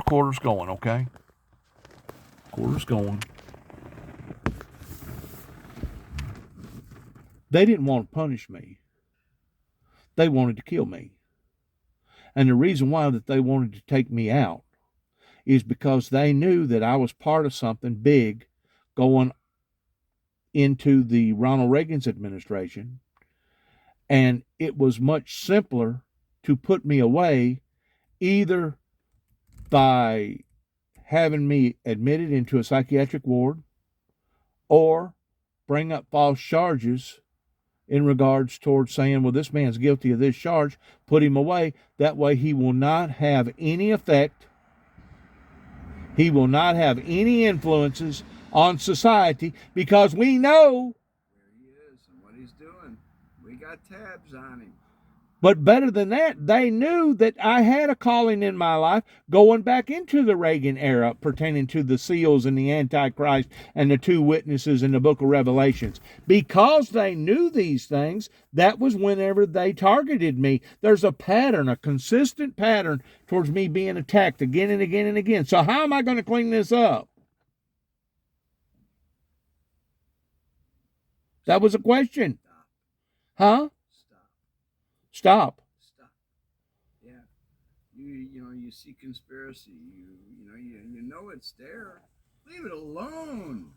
Quarter's going, okay? Quarter's going. They didn't want to punish me. They wanted to kill me. And the reason why that they wanted to take me out is because they knew that I was part of something big going into the Ronald Reagan's administration. And it was much simpler to put me away either by having me admitted into a psychiatric ward or bring up false charges in regards towards saying, well, this man's guilty of this charge, put him away. That way he will not have any effect. He will not have any influences on society because we know where he is and what he's doing. We got tabs on him. But better than that, they knew that I had a calling in my life going back into the Reagan era pertaining to the seals and the Antichrist and the two witnesses in the book of Revelations. Because they knew these things, that was whenever they targeted me. There's a pattern, a consistent pattern towards me being attacked again and again and again. So how am I going to clean this up? That was a question. Huh? Stop. Yeah. You see conspiracy. You know it's there. Leave it alone.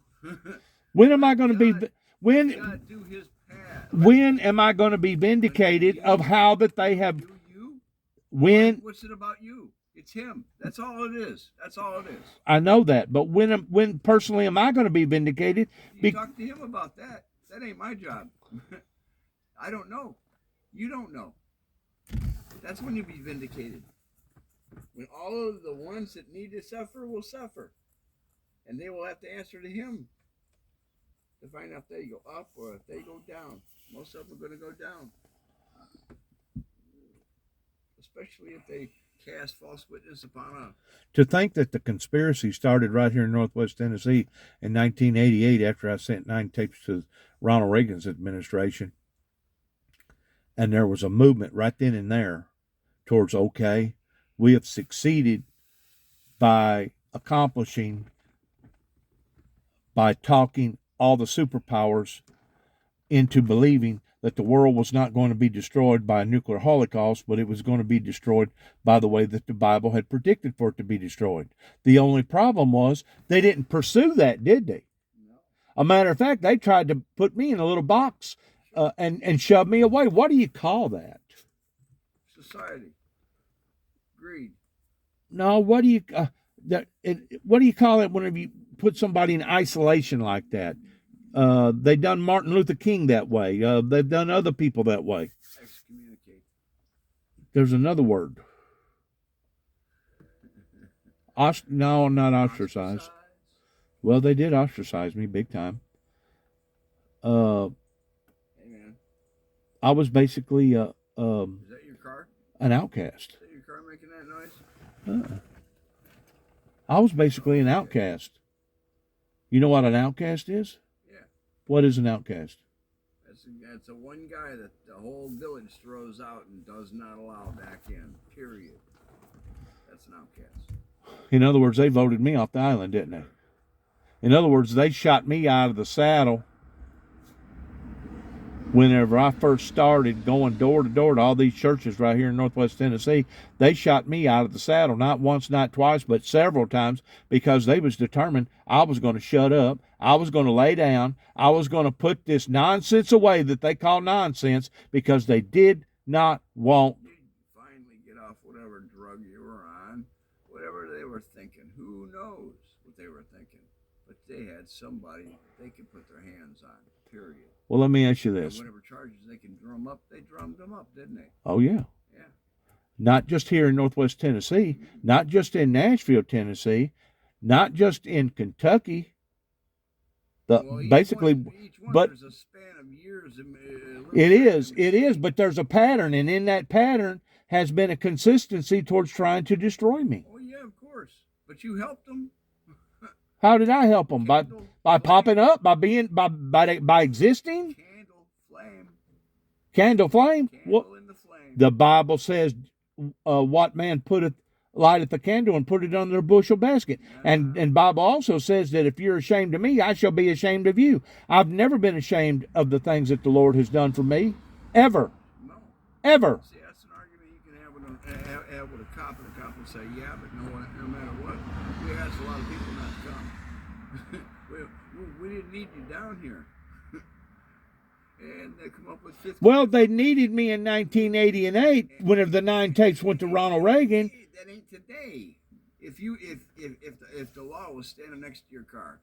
When am I going to be when do his path. When am I going to be vindicated of how that they have when what's it about you? It's him. That's all it is. That's all it is. I know that, but when personally am I going to be vindicated? You talk to him about that. That ain't my job. I don't know. You don't know. That's when you'll be vindicated. When all of the ones that need to suffer will suffer. And they will have to answer to him to find out if they go up or if they go down. Most of them are going to go down. Especially if they cast false witness upon us. To think that the conspiracy started right here in Northwest Tennessee in 1988 after I sent 9 tapes to Ronald Reagan's administration. And there was a movement right then and there towards, okay, we have succeeded by accomplishing, by talking all the superpowers into believing that the world was not going to be destroyed by a nuclear holocaust, but it was going to be destroyed by the way that the Bible had predicted for it to be destroyed. The only problem was they didn't pursue that, did they? No. A matter of fact, they tried to put me in a little box and shove me away. What do you call that? Society. Greed. No, what do you call it whenever you put somebody in isolation like that? They done Martin Luther King that way. They've done other people that way. Excommunicate. There's another word. No, not ostracize. Well, they did ostracize me big time. I was basically is that your car? An outcast. Is that your car making that noise? I was basically an outcast. You know what an outcast is? Yeah. What is an outcast? That's a one guy that the whole village throws out and does not allow back in. Period. That's an outcast. In other words, they voted me off the island, didn't they? In other words, they shot me out of the saddle whenever I first started going door to door to all these churches right here in Northwest Tennessee. They shot me out of the saddle, not once, not twice, but several times, because they was determined I was going to shut up, I was going to lay down, I was going to put this nonsense away that they call nonsense, because they did not want. Finally get off whatever drug you were on, whatever they were thinking. Who knows what they were thinking? But they had somebody they could put their hands on, period. Well, let me ask you this. And whatever charges they can drum up, they drummed them up, didn't they? Oh, yeah. Yeah. Not just here in Northwest Tennessee, not just in Nashville, Tennessee, not just in Kentucky. Basically, each one, but there's a span of years. It is, but there's a pattern, and in that pattern has been a consistency towards trying to destroy me. Oh, yeah, of course. But you helped them. How did I help them? By popping up, by existing? Candle flame. What? In the flame. The Bible says, what man putteth lighteth a candle and put it under a bushel basket. And Bible also says that if you're ashamed of me, I shall be ashamed of you. I've never been ashamed of the things that the Lord has done for me, ever, No. ever. See, that's an argument you can have with a cop, and the cop will say, yeah, but no matter what, we asked a lot of people not to come. we didn't need you down here. And they come up with 50. Well, they needed me in 1980 and 8 whenever the 9 tapes went to Ronald Reagan. That ain't today. If the law was standing next to your car,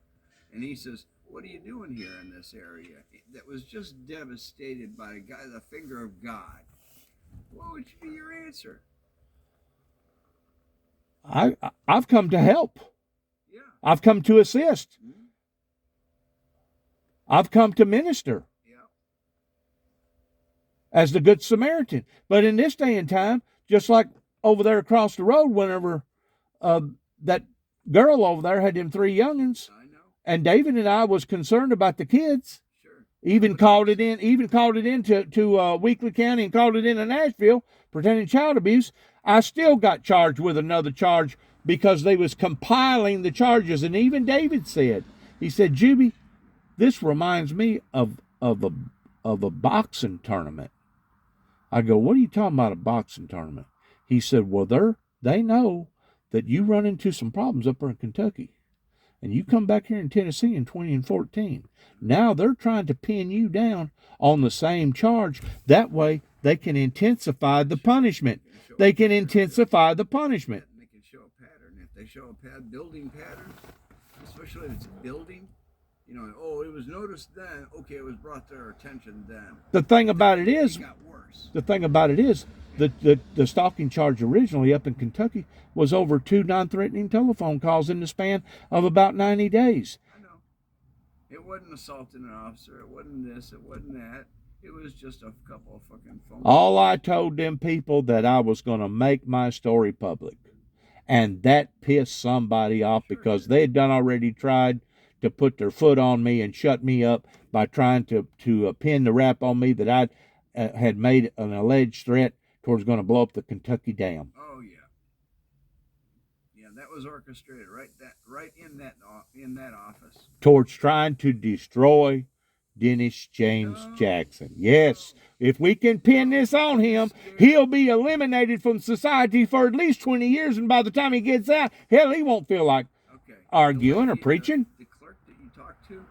and he says, "What are you doing here in this area that was just devastated by the finger of God?" What would be your answer? I've come to help. Yeah. I've come to assist. Mm-hmm. I've come to minister. As the Good Samaritan. But in this day and time, just like over there across the road, whenever that girl over there had them 3 youngins, I know. and David and I was concerned about the kids, Sure. even called it in to Weakley County and called it in Nashville, pretending child abuse. I still got charged with another charge because they was compiling the charges. And even David said, he said, Juby, this reminds me of a boxing tournament. I go, what are you talking about, a boxing tournament? He said, well, they know that you run into some problems up there in Kentucky. And you come back here in Tennessee in 2014. Now they're trying to pin you down on the same charge. That way they can intensify the punishment. They can intensify the punishment. They can show a pattern. If they show a building pattern, especially if it's building, it was noticed then. Okay, it was brought to our attention then. The thing about it is, it got worse. the stalking charge originally up in Kentucky was over 2 non-threatening telephone calls in the span of about 90 days. I know. It wasn't assaulting an officer. It wasn't this. It wasn't that. It was just a couple of fucking phone calls. All I told them people that I was going to make my story public. And that pissed somebody off because they had already tried to put their foot on me and shut me up by trying to pin the rap on me that I had made an alleged threat towards going to blow up the Kentucky Dam. Oh yeah, yeah, that was orchestrated right in that office towards trying to destroy Dennis James Jackson. Yes, if we can pin this on him, he'll be eliminated from society for at least 20 years, and by the time he gets out, hell, he won't feel like arguing or preaching. The clerk that you talked to,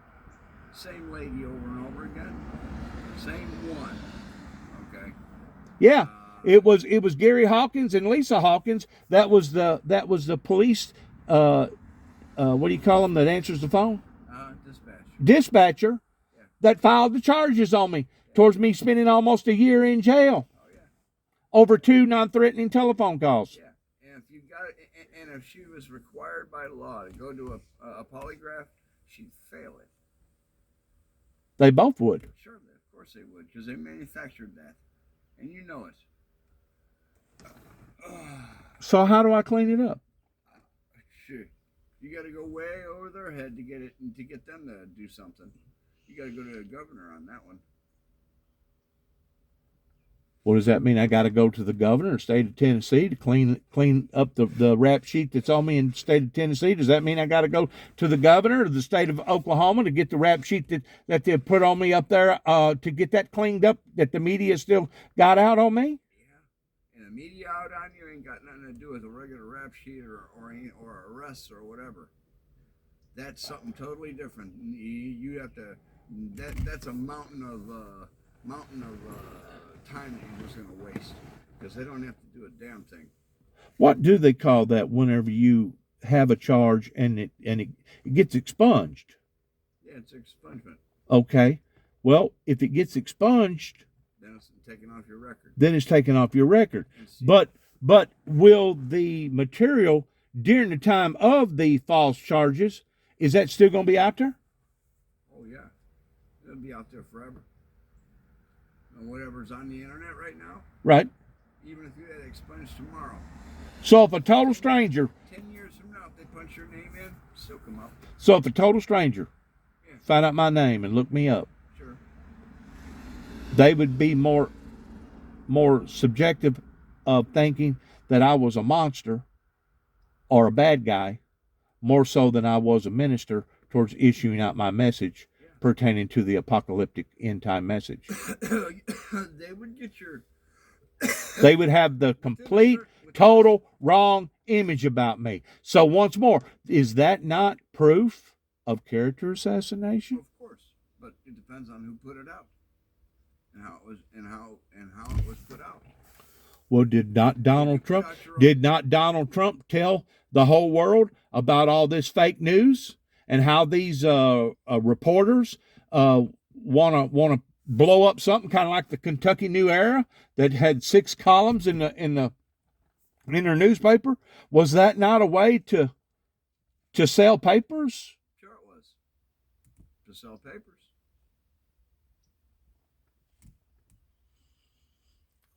same lady over and over again, same one. Okay. Yeah, it was Gary Hawkins and Lisa Hawkins. That was the police. What do you call them that answers the phone? Dispatcher. Yeah. That filed the charges on me towards me spending almost a year in jail. Oh yeah. Over 2 non-threatening telephone calls. Yeah. And if you got it, and if she was required by law to go to a polygraph, she'd fail it. They both would. Sure, of course they would, because they manufactured that, and you know it. So how do I clean it up? Shit, you got to go way over their head to get it, and to get them to do something. You got to go to the governor on that one. What does that mean? I got to go to the governor of the state of Tennessee to clean up the rap sheet that's on me in the state of Tennessee? Does that mean I got to go to the governor of the state of Oklahoma to get the rap sheet that they put on me up there to get that cleaned up that the media still got out on me? Yeah, and the media out on you ain't got nothing to do with a regular rap sheet or arrests or whatever. That's something totally different. You have to. That's a mountain of time that you're just going to waste because they don't have to do a damn thing. What do they call that whenever you have a charge and it gets expunged? Yeah, it's expungement. Okay. Well, if it gets expunged, then it's taken off your record. Then it's taken off your record. But will the material during the time of the false charges, is that still going to be out there? Oh yeah, it'll be out there forever. Whatever's on the internet right now. Right. Even if you had it expunged tomorrow. So if a total stranger. 10 years from now, if they punch your name in, still come up. So if a total stranger find out my name and look me up. Sure. They would be more subjective of thinking that I was a monster or a bad guy, more so than I was a minister towards issuing out my message pertaining to the apocalyptic end time message. They would get your. They would have the complete, total wrong image about me. So once more, is that not proof of character assassination? Of course, but it depends on who put it out and how it was and how it was put out. Well, did not Donald Trump tell the whole world about all this fake news and how these reporters want to blow up something kind of like the Kentucky New Era that had 6 columns in their newspaper? Was that not a way to sell papers? Sure, it was to sell papers.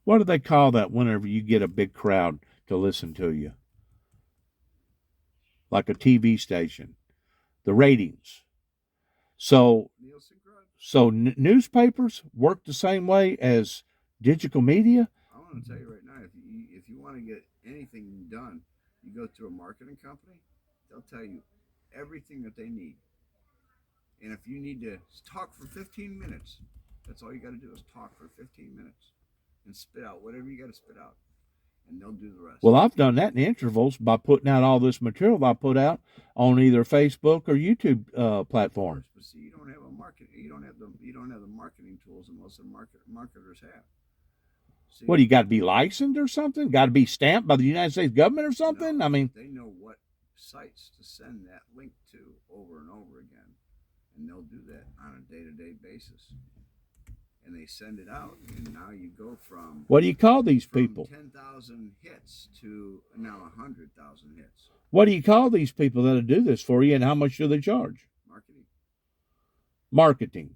What do they call that whenever you get a big crowd to listen to you? Like a TV station. The ratings. So newspapers work the same way as digital media? I want to tell you right now, if you want to get anything done, you go to a marketing company, they'll tell you everything that they need. And if you need to talk for 15 minutes, that's all you got to do is talk for 15 minutes and spit out whatever you got to spit out, and they'll do the rest. Well, I've done that in intervals by putting out all this material I put out on either Facebook or YouTube platforms. But see, you don't have a market. You don't have the marketing tools that most of the marketers have. See, What, you got to be licensed or something? Got to be stamped by the United States government or something? No, I mean, they know what sites to send that link to over and over again, and they'll do that on a day-to-day basis. And they send it out, and now you go from what do you call these people? 10,000 hits to now 100,000 hits. What do you call these people that'll do this for you, and how much do they charge? Marketing.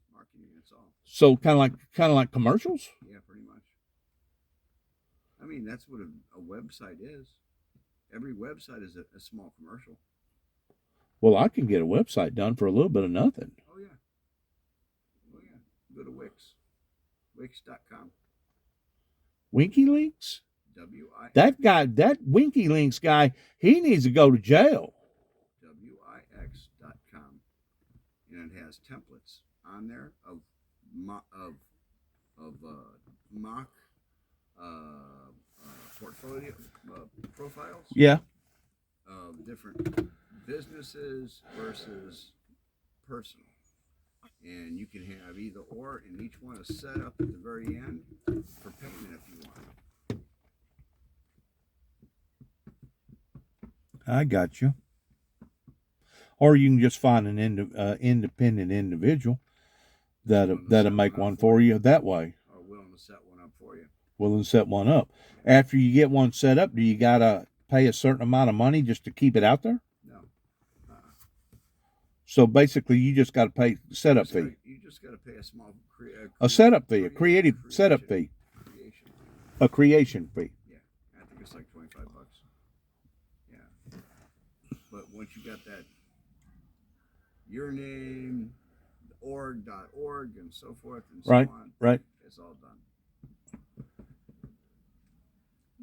That's all. So kind of like commercials. Yeah, pretty much. I mean, that's what a website is. Every website is a small commercial. Well, I can get a website done for a little bit of nothing. Oh yeah. Go to Wix. Wix.com. WinkyLinks? W-I. That WinkyLinks guy, he needs to go to jail. Wix.com. And it has templates on there of mock portfolio profiles. Yeah. Of different businesses versus personal. And you can have either or, and each one is set up at the very end for payment if you want. I got you. Or you can just find an independent individual that'll make one for you that way. Or willing to set one up for you. Willing to set one up. After you get one set up, do you gotta pay a certain amount of money just to keep it out there? No. So basically, you just got to pay setup fee. You just got to pay a small setup fee, a creative setup fee, a creation fee. Yeah, I think it's like $25. Yeah, but once you got that, your name, org.org, and so forth and so on. Right. It's all done.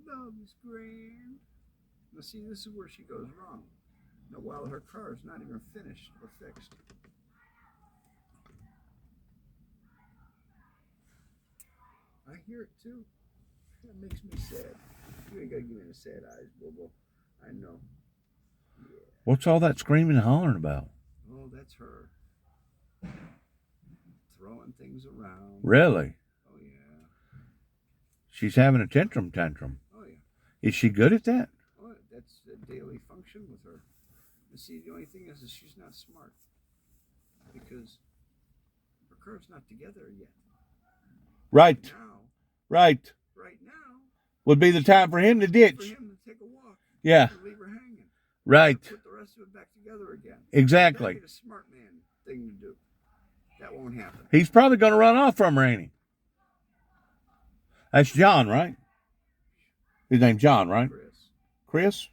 Love is grand. Now see, this is where she goes wrong. Now, while her car is not even finished or fixed. I hear it too. That makes me sad. You ain't gotta give me the sad eyes, Bobo. I know. Yeah. What's all that screaming and hollering about? Oh, that's her. Throwing things around. Really? Oh, yeah. She's having a tantrum. Oh, yeah. Is she good at that? Oh, that's a daily function with her. And see, the only thing is she's not smart. Because her car's not together yet. Right. Now, right now would be the time for him to ditch. For him to take a walk. Yeah. And leave her hanging. Right. Put the rest of it back together again. Exactly. That'd be a smart man thing to do. That won't happen. He's probably going to run off from her, ain't he? That's John, right? His name's John, right? Chris?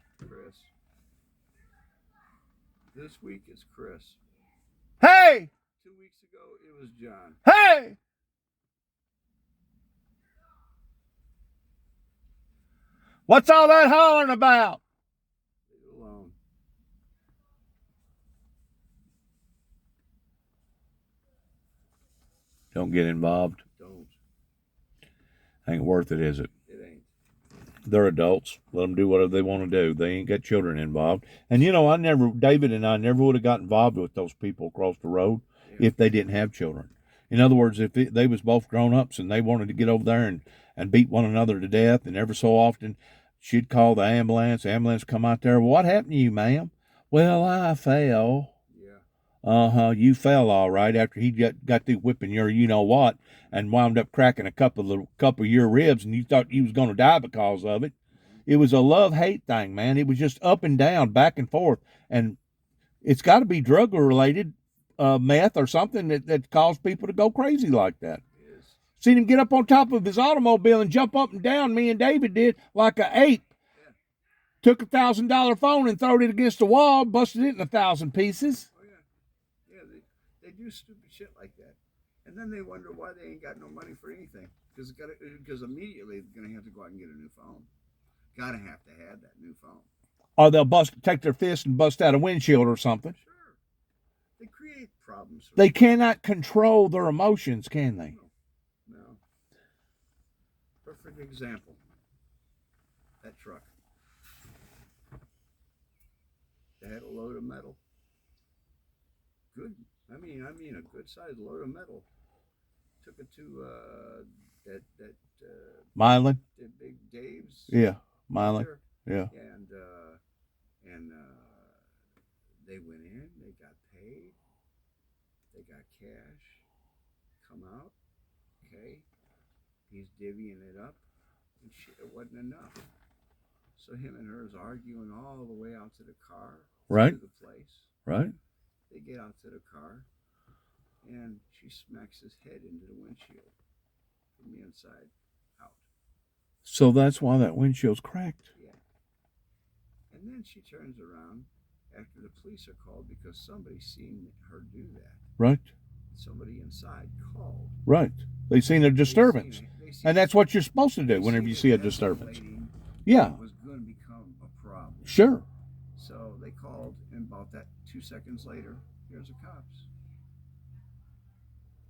This week is Chris. Hey! 2 weeks ago, it was John. Hey! What's all that hollering about? Leave it alone. Don't get involved. Don't. Ain't worth it, is it? It ain't. They're adults. Let them do whatever they want to do. They ain't got children involved. And David and I never would have got involved with those people across the road if they didn't have children. In other words, if they was both grown-ups and they wanted to get over there and beat one another to death, and every so often she'd call the ambulance. The ambulance come out there. What happened to you, ma'am? Well, I fell. Yeah. You fell all right after he got through whipping your you-know-what and wound up cracking a couple of your ribs, and you thought you was going to die because of it. It was a love-hate thing, man. It was just up and down, back and forth. And it's got to be drug-related, meth or something that caused people to go crazy like that. It is. Seen him get up on top of his automobile and jump up and down, me and David did, like an ape. Yeah. Took $1,000 phone and throwed it against the wall, busted it in 1,000 pieces. Oh, yeah. Yeah, they do stupid shit like that. And then they wonder why they ain't got no money for anything. Because immediately they're going to have to go out and get a new phone. Gotta have to have that new phone. Or they'll take their fist and bust out a windshield or something. Sure. They create problems. They cannot control their emotions, can they? No. Perfect example. That truck. They had a load of metal. Good. I mean a good sized load of metal. Took it to that Milan? that big Dave's. Yeah, Milan. There. Yeah. And they went in, they got paid, they got cash, come out, okay, he's divvying it up, and shit, it wasn't enough. So him and her is arguing all the way out to the car, Right. to the place. Right. They get out to the car, and she smacks his head into the windshield from the inside out. So that's why that windshield's cracked. Yeah. And then she turns around after the police are called because somebody seen her do that. Right. Somebody inside called. Right. They seen a disturbance. They seen And that's what you're supposed to do whenever you see a disturbance. Yeah. Was going to become a problem. Sure. So they called, and about that 2 seconds later, here's the cops.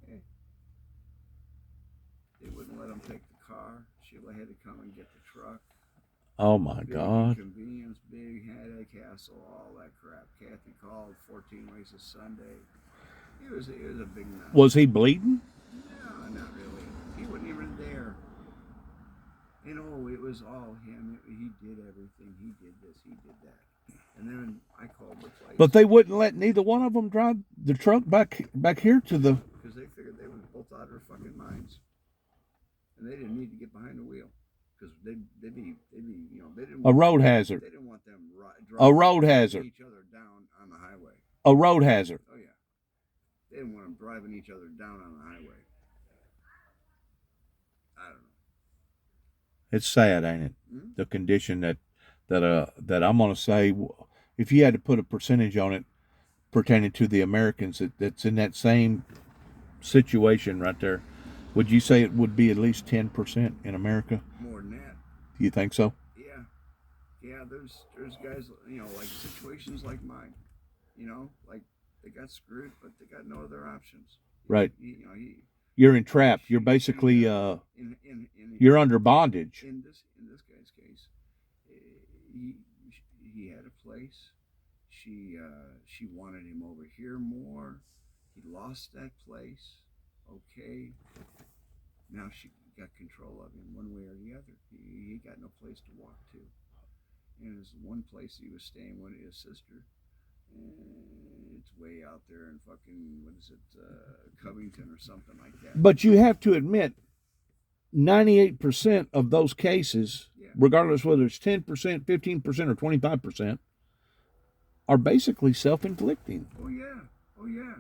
Hey. They wouldn't let them take the car. Sheila had to come and get the truck. Oh my Big God. inconvenience, big headache, hassle, all that crap. Kathy called 14 races Sunday. It was a big mess. Was he bleeding? No, not really. He wasn't even there. You know, it was all him. He did everything. He did this. He did that. And then I called the place. But they wouldn't let neither one of them drive the truck back here to the. Because they figured they were both out of their fucking minds, and they didn't need to get behind the wheel. Because they'd be, you know, they didn't. A road hazard. They didn't want them A road hazard. each other down on the highway. A road hazard. Oh yeah, they didn't want them driving each other down on the highway. I don't know. It's sad, ain't it? Hmm? The condition that I'm gonna say, if you had to put a percentage on it pertaining to the Americans that's in that same situation right there, would you say it would be at least 10% in America? More than that. Do you think so? Yeah, yeah. There's guys, you know, like situations like mine. You know, like they got screwed, but they got no other options. Right. You know, You're entrapped. You're basically you're under bondage. In this guy's case, he had a place. She wanted him over here more. He lost that place. Okay. Now she got control of him one way or the other. He got no place to walk to. And there's one place he was staying with his sister. And it's way out there in fucking, what is it, Covington or something like that. But you have to admit, 98% of those cases, regardless whether it's 10%, 15%, or 25%, are basically self-inflicting. Oh yeah. Oh yeah.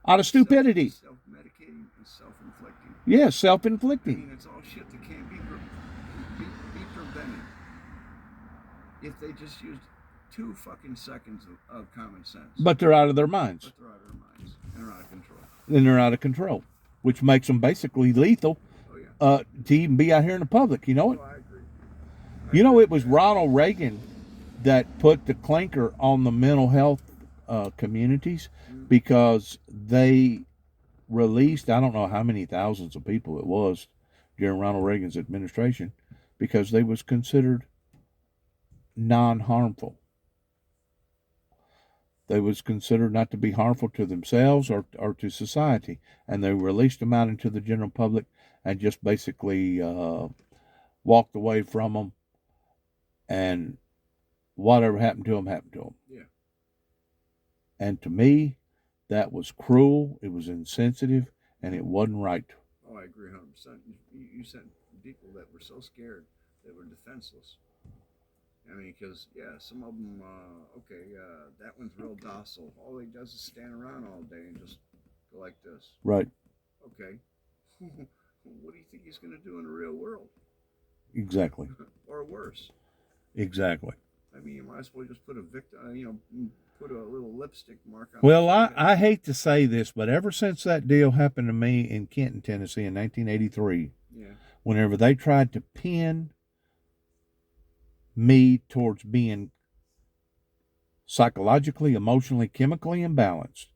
Out of stupidity. Self-medicating and self-inflicting. Yeah, self-inflicting. I mean, it's all shit that can't be prevented. If they just used 2 fucking seconds of common sense. But they're out of their minds. But they're out of their minds. And they're out of control. Then they're out of control, which makes them basically lethal. Oh, yeah. To even be out here in the public. You know it? Oh, I agree. You know, it was Ronald Reagan that put the clinker on the mental health communities because they released, I don't know how many thousands of people it was during Ronald Reagan's administration, because they was considered non-harmful. They was considered not to be harmful to themselves or to society, and they released them out into the general public and just basically walked away from them, and whatever happened to them happened to them. Yeah. And to me, that was cruel, it was insensitive, and it wasn't right. Oh, I agree 100%. You sent people that were so scared, that were defenseless. I mean, because, yeah, some of them, that one's real docile. All he does is stand around all day and just go like this. Right. Okay. What do you think he's going to do in the real world? Exactly. Or worse. Exactly. I mean, you might as well just put put a little lipstick mark on. Well, I hate to say this, but ever since that deal happened to me in Kenton, Tennessee in 1983, yeah, whenever they tried to pin me towards being psychologically, emotionally, chemically imbalanced,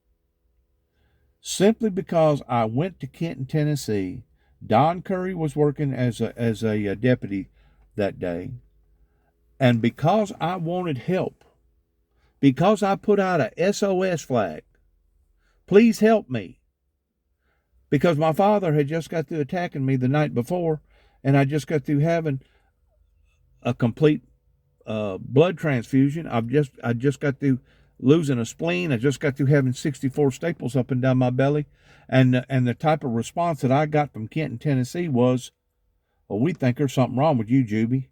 simply because I went to Kenton, Tennessee, Don Curry was working as a deputy that day, and because I wanted help, because I put out a SOS flag, please help me, because my father had just got through attacking me the night before, and I just got through having a complete blood transfusion. I just got through losing a spleen. I just got through having 64 staples up and down my belly, and the type of response that I got from Kenton, Tennessee was, "Well, we think there's something wrong with you, Juby.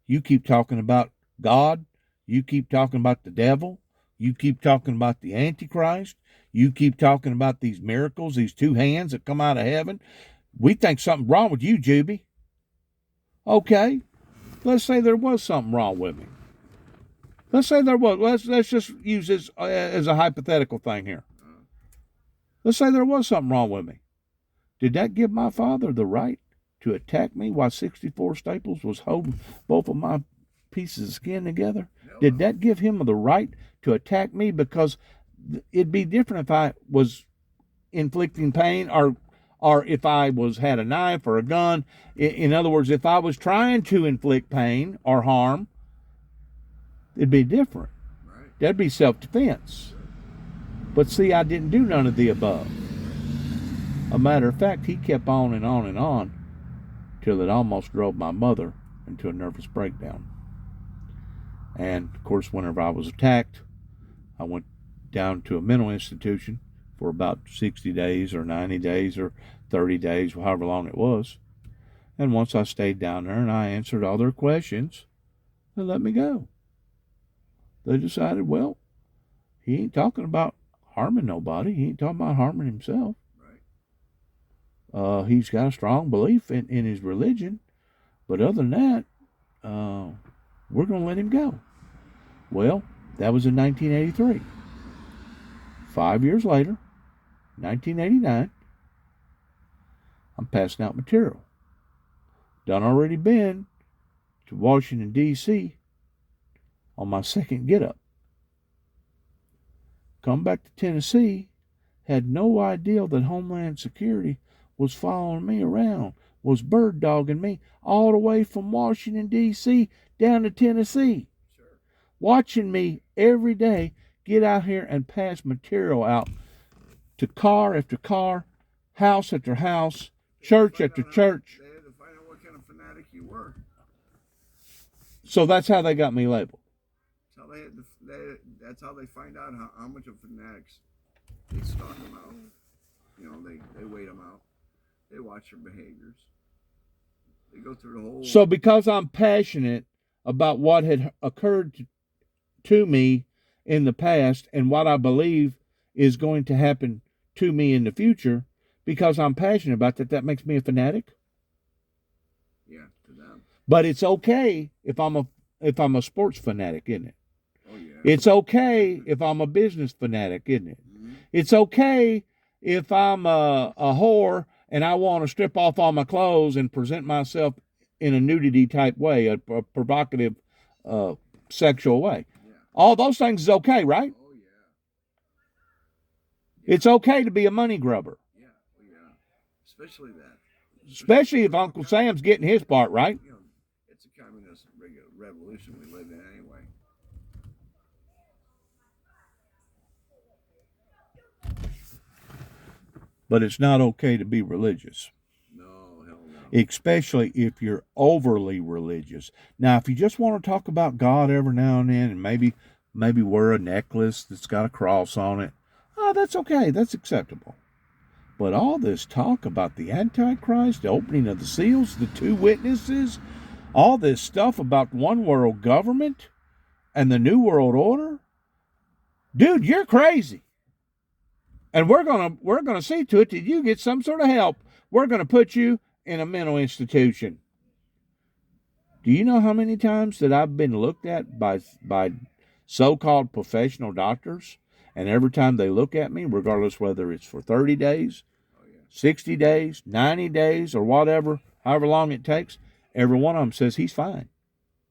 You keep talking about God. You keep talking about the devil. You keep talking about the Antichrist. You keep talking about these miracles, these two hands that come out of heaven. We think something wrong with you, Juby." Okay, let's say there was something wrong with me. Let's say there was. Let's just use this as a hypothetical thing here. Let's say there was something wrong with me. Did that give my father the right to attack me while 64 staples was holding both of my pieces of skin together? Did that give him the right to attack me? Because it'd be different if I was inflicting pain, or if I had a knife or a gun. In other words, if I was trying to inflict pain or harm, it'd be different. Right. That'd be self-defense. But see, I didn't do none of the above. A matter of fact, he kept on and on and on till it almost drove my mother into a nervous breakdown. And, of course, whenever I was attacked, I went down to a mental institution for about 60 days or 90 days or 30 days, however long it was. And once I stayed down there and I answered all their questions, they let me go. They decided, well, he ain't talking about harming nobody. He ain't talking about harming himself. Right. He's got a strong belief in his religion. But other than that, we're going to let him go. Well, that was in 1983. 5 years later, 1989, I'm passing out material. Done already been to Washington, D.C. on my second get-up. Come back to Tennessee, had no idea that Homeland Security was following me around, was bird dogging me all the way from Washington, D.C. down to Tennessee. Sure. Watching me every day get out here and pass material out to car after car, house after house, church after church. They had to find out what kind of fanatic you were. So that's how they got me labeled. That's how they find out how much of fanatics. They stalk them out. They wait them out. They watch their behaviors. They go through the whole. So because I'm passionate about what had occurred to me in the past and what I believe is going to happen to me in the future, because I'm passionate about that makes me a fanatic. Yeah, to them. But it's okay if I'm a sports fanatic, isn't it? Oh yeah. It's okay if I'm a business fanatic, isn't it? Mm-hmm. It's okay if I'm a whore and I want to strip off all my clothes and present myself in a nudity type way, a provocative sexual way. Yeah. All those things is okay, right? Oh yeah. It's okay to be a money grubber. Yeah. Especially that. Especially if Uncle Sam's getting his part right. You know, it's a communist revolution we live in anyway. But it's not okay to be religious. No, hell no. Especially if you're overly religious. Now, if you just want to talk about God every now and then and maybe wear a necklace that's got a cross on it, oh, that's okay. That's acceptable. But all this talk about the Antichrist, the opening of the seals, the two witnesses, all this stuff about one world government and the new world order, dude, you're crazy. And we're gonna see to it that you get some sort of help. We're gonna put you in a mental institution. Do you know how many times that I've been looked at by so-called professional doctors, and every time they look at me, regardless whether it's for 30 days, 60 days, 90 days, or whatever, however long it takes, every one of them says, he's fine.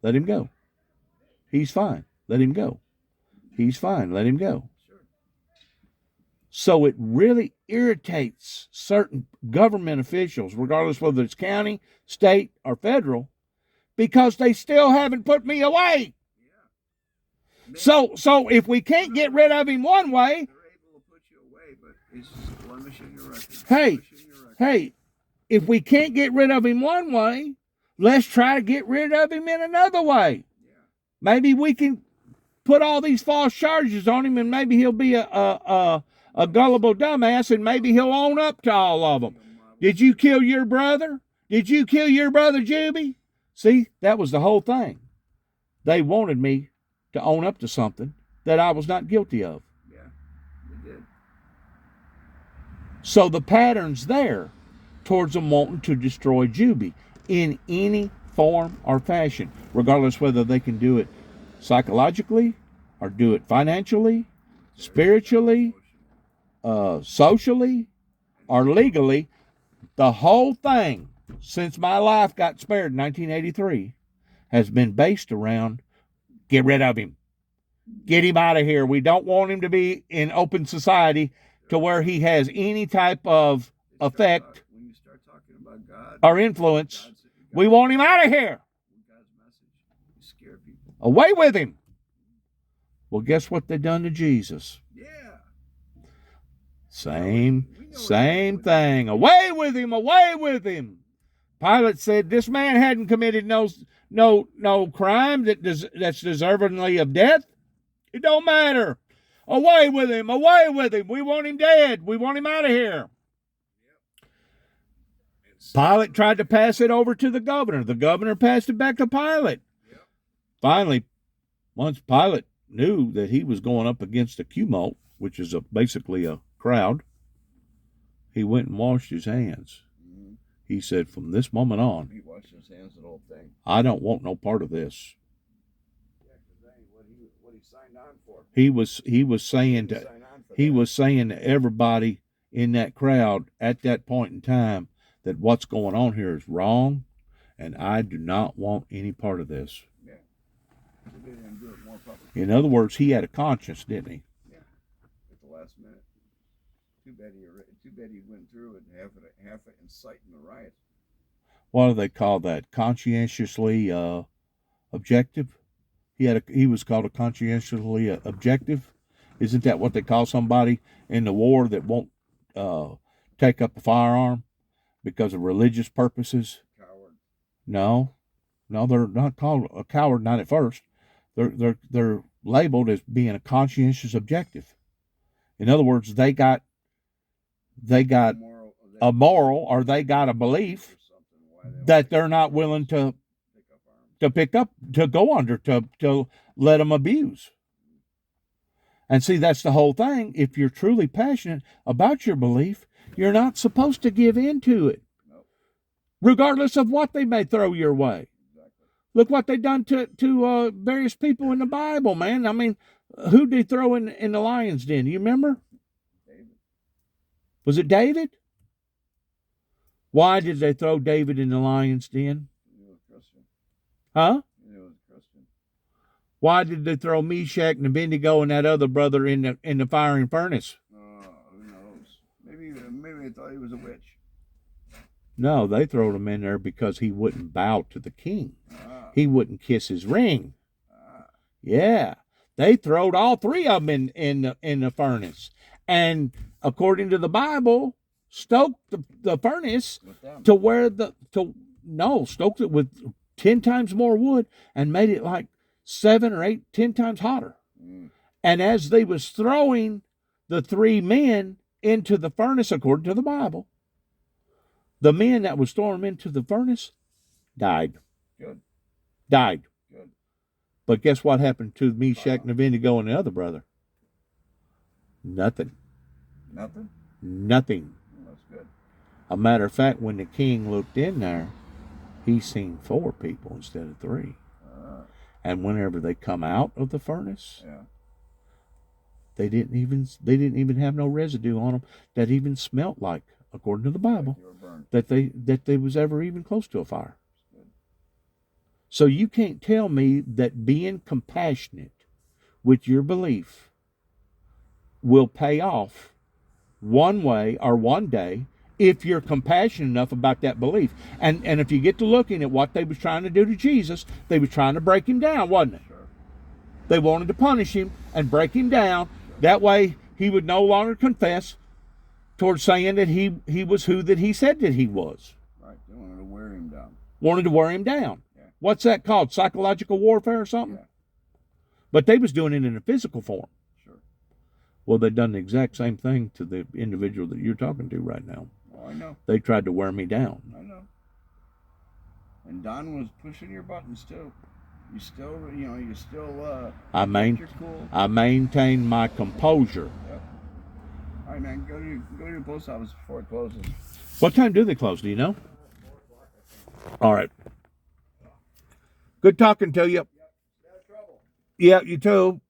Let him go. He's fine. Let him go. He's fine. Let him go. So it really irritates certain government officials, regardless whether it's county, state, or federal, because they still haven't put me away. So if we can't get rid of him one way, they're able to put you away, but it's just a blemish in your record. Hey, if we can't get rid of him one way, let's try to get rid of him in another way. Yeah. Maybe we can put all these false charges on him, and maybe he'll be a gullible dumbass, and maybe he'll own up to all of them. Did you kill your brother? Did you kill your brother, Juby? See, that was the whole thing. They wanted me to own up to something that I was not guilty of. Yeah, they did. So the pattern's there towards them wanting to destroy Juby in any form or fashion, regardless whether they can do it psychologically or do it financially, spiritually, socially, or legally. The whole thing, since my life got spared in 1983, has been based around get rid of him. Get him out of here. We don't want him to be in open society to where he has any type of effect When you start talking about God or influence. We want him out of here. God's message, you scare people. Away with him. Well, guess what they done to Jesus? Yeah. Same thing. Away with him. Away with him. Pilate said this man hadn't committed no crime that's deservingly of death. It don't matter. Away with him. Away with him. We want him dead. We want him out of here. Pilate tried to pass it over to the governor. The governor passed it back to Pilate. Yep. Finally, once Pilate knew that he was going up against a tumult, which is basically a crowd, he went and washed his hands. Mm-hmm. He said, from this moment on, He washed his hands the whole thing. I don't want no part of this. Yeah, because that ain't what he signed on for. He was saying to everybody in that crowd at that point in time that what's going on here is wrong, and I do not want any part of this. Yeah. So they didn't do it more publicly. In other words, he had a conscience, didn't he? Yeah. At the last minute. Too bad he went through it half it inciting the riot. What do they call that? Conscientiously objective? He was called a conscientiously objective. Isn't that what they call somebody in the war that won't take up a firearm because of religious purposes? Coward. No, they're not called a coward. Not at first. They're labeled as being a conscientious objective. In other words, they got a moral, or they got a belief that they're not willing to pick up, to go under, to let them abuse. And see, that's the whole thing. If you're truly passionate about your belief, you're not supposed to give in to it, regardless of what they may throw your way. Exactly. Look what they done to various people in the Bible, man. I mean, who did they throw in the lion's den? You remember? David. Was it David? Why did they throw David in the lion's den? He was Christian. Huh? He was Christian. Why did they throw Meshach and Abednego and that other brother in the firing furnace? Who knows? Maybe they thought he was a witch. No, they throwed him in there because he wouldn't bow to the king. Ah, He wouldn't kiss his ring. ah, Yeah, they throwed all three of them in the furnace, and according to the Bible, stoked the furnace with them. to where stoked it with 10 times more wood and made it like 7 or 8, 10 times hotter. Mm. And as they was throwing the three men into the furnace, according to the Bible, the men that was throwing them into the furnace died. Good. Died. Good. But guess what happened to Meshach and Abednego and the other brother? Nothing. Nothing? Nothing. That's good. A matter of fact, when the king looked in there, he seen 4 people instead of 3. And whenever they come out of the furnace, Yeah. they didn't even have no residue on them that even smelt like, according to the Bible, Like you were burned. that they was ever even close to a fire. So you can't tell me that being compassionate with your belief will pay off one way or one day if you're compassionate enough about that belief. And if you get to looking at what they was trying to do to Jesus, they was trying to break him down, wasn't it? Sure. They wanted to punish him and break him down. That way he would no longer confess towards saying that he was who that he said that he was. Right. They wanted to wear him down. Wanted to wear him down. Yeah. What's that called? Psychological warfare or something? Yeah. But they was doing it in a physical form. Sure. Well, they done the exact same thing to the individual that you're talking to right now. Oh, I know. They tried to wear me down. I know. And Don was pushing your buttons too. You still I maintain my composure. Yep. All right, man. Go to your post office before it closes. What time do they close? Do you know? All right. Good talking to you. Yep. Out of trouble. Yeah, you too.